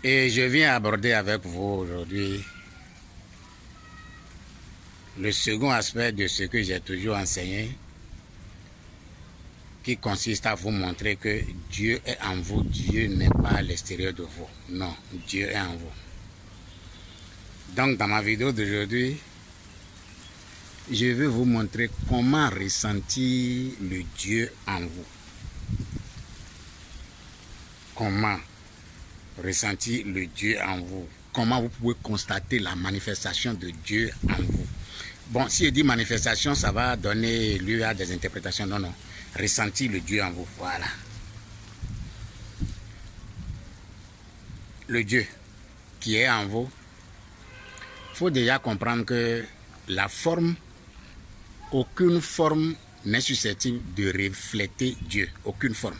Et je viens aborder avec vous aujourd'hui le second aspect de ce que j'ai toujours enseigné, qui consiste à vous montrer que Dieu est en vous, Dieu n'est pas à l'extérieur de vous. Non, Dieu est en vous. Donc dans ma vidéo d'aujourd'hui, je vais vous montrer comment ressentir le Dieu en vous. Comment ressentir le Dieu en vous. Comment vous pouvez constater la manifestation de Dieu en vous. Bon, si je dis manifestation, ça va donner lieu à des interprétations. Non, non. Ressentir le Dieu en vous. Voilà. Le Dieu qui est en vous. Il faut déjà comprendre que la forme, aucune forme n'est susceptible de refléter Dieu. Aucune forme.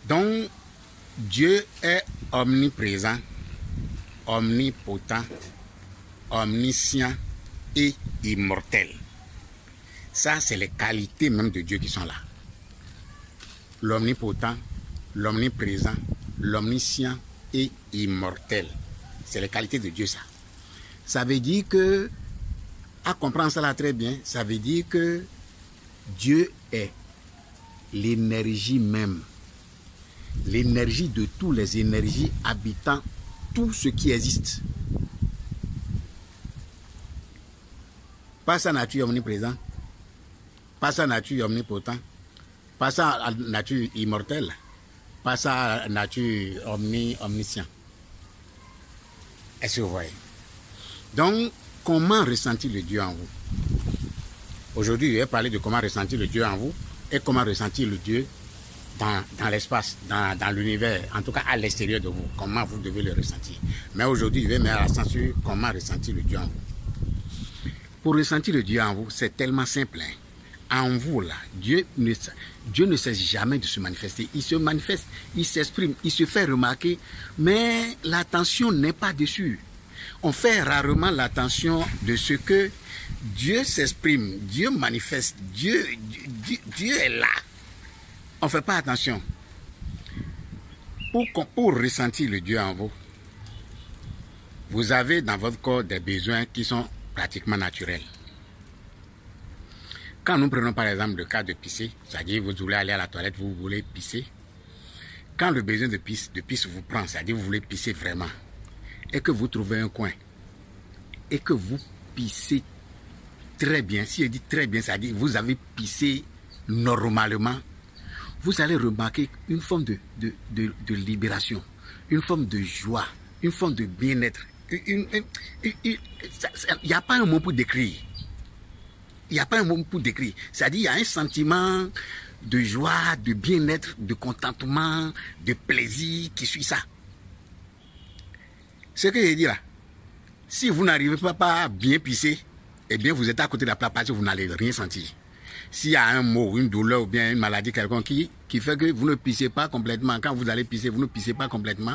Donc, Dieu est omniprésent, omnipotent, omniscient et immortel. Ça, c'est les qualités même de Dieu qui sont là. L'omnipotent, l'omniprésent, l'omniscient et immortel. C'est les qualités de Dieu, ça. Ça veut dire que, à comprendre cela très bien, ça veut dire que Dieu est l'énergie même. L'énergie de toutes les énergies habitant tout ce qui existe. Pas sa nature omniprésente, pas sa nature omnipotent, pas sa nature immortelle, pas sa nature omniscient. Est-ce que vous voyez? Donc, comment ressentir le Dieu en vous? Aujourd'hui, je vais parler de comment ressentir le Dieu en vous et comment ressentir le Dieu dans l'espace, dans l'univers, en tout cas à l'extérieur de vous, comment vous devez le ressentir. Mais aujourd'hui, je vais mettre l'accent sur comment ressentir le Dieu en vous. Pour ressentir le Dieu en vous, c'est tellement simple. Hein? En vous, là, Dieu ne cesse jamais de se manifester. Il se manifeste, il s'exprime, il se fait remarquer, mais l'attention n'est pas dessus. On fait rarement l'attention de ce que Dieu s'exprime, Dieu manifeste, Dieu est là. On ne fait pas attention. Pour ressentir le Dieu en vous, vous avez dans votre corps des besoins qui sont pratiquement naturels. Quand nous prenons par exemple le cas de pisser, c'est-à-dire vous voulez aller à la toilette, vous voulez pisser. Quand le besoin de pisse vous prend, c'est-à-dire vous voulez pisser vraiment, et que vous trouvez un coin, et que vous pissez très bien, si je dis très bien, c'est-à-dire vous avez pissé normalement, vous allez remarquer une forme de libération, une forme de joie, une forme de bien-être. Il n'y a pas un mot pour décrire. Il n'y a pas un mot pour décrire. C'est-à-dire il y a un sentiment de joie, de bien-être, de contentement, de plaisir qui suit ça. Ce que je dis là, si vous n'arrivez pas à bien pisser, eh bien vous êtes à côté de la plaque parce que vous n'allez rien sentir. S'il y a un mot, une douleur ou bien une maladie quelconque qui fait que vous ne pissez pas complètement, quand vous allez pisser, vous ne pissez pas complètement,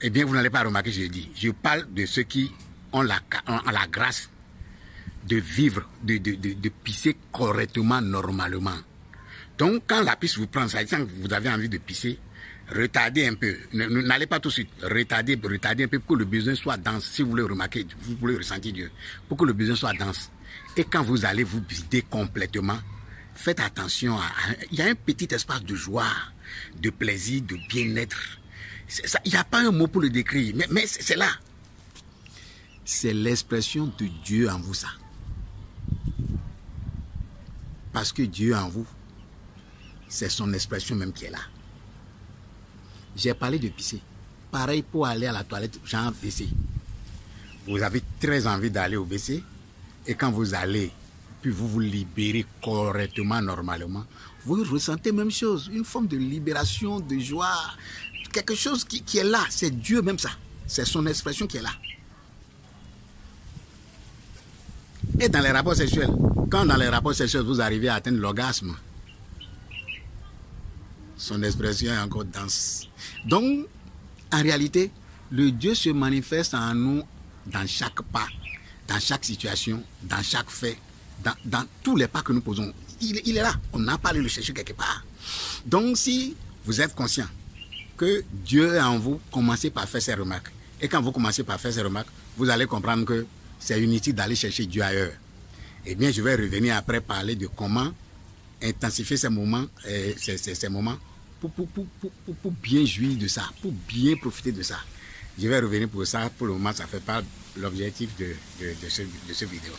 eh bien vous n'allez pas remarquer, je dis. Je parle de ceux qui ont la grâce de vivre, de pisser correctement, normalement. Donc quand la pisse vous prend, ça veut dire que vous avez envie de pisser, retardez un peu. N'allez pas tout de suite. Retardez un peu pour que le besoin soit dense. Si vous voulez remarquer, vous voulez ressentir Dieu. Pour que le besoin soit dense. Et quand vous allez vous vider complètement, faites attention. Il y a un petit espace de joie, de plaisir, de bien-être. Il n'y a pas un mot pour le décrire, mais c'est là. C'est l'expression de Dieu en vous, ça. Parce que Dieu en vous, c'est son expression même qui est là. J'ai parlé de pisser. Pareil pour aller à la toilette, genre WC. Vous avez très envie d'aller au WC. Et quand vous allez, puis vous vous libérez correctement, normalement, vous ressentez la même chose. Une forme de libération, de joie. Quelque chose qui est là. C'est Dieu même ça. C'est son expression qui est là. Et dans les rapports sexuels, quand dans les rapports sexuels, vous arrivez à atteindre l'orgasme, son expression est encore dense. Donc, en réalité, le Dieu se manifeste en nous dans chaque pas, dans chaque situation, dans chaque fait, dans tous les pas que nous posons. Il est là. On n'a pas allé le chercher quelque part. Donc, si vous êtes conscient que Dieu est en vous, commencez par faire ces remarques. Et quand vous commencez par faire ces remarques, vous allez comprendre que c'est inutile d'aller chercher Dieu ailleurs. Eh bien, je vais revenir après parler de comment intensifier ces moments, pour bien jouir de ça, pour bien profiter de ça. Je vais revenir pour ça. Pour le moment, ça ne fait pas l'objectif de ce vidéo.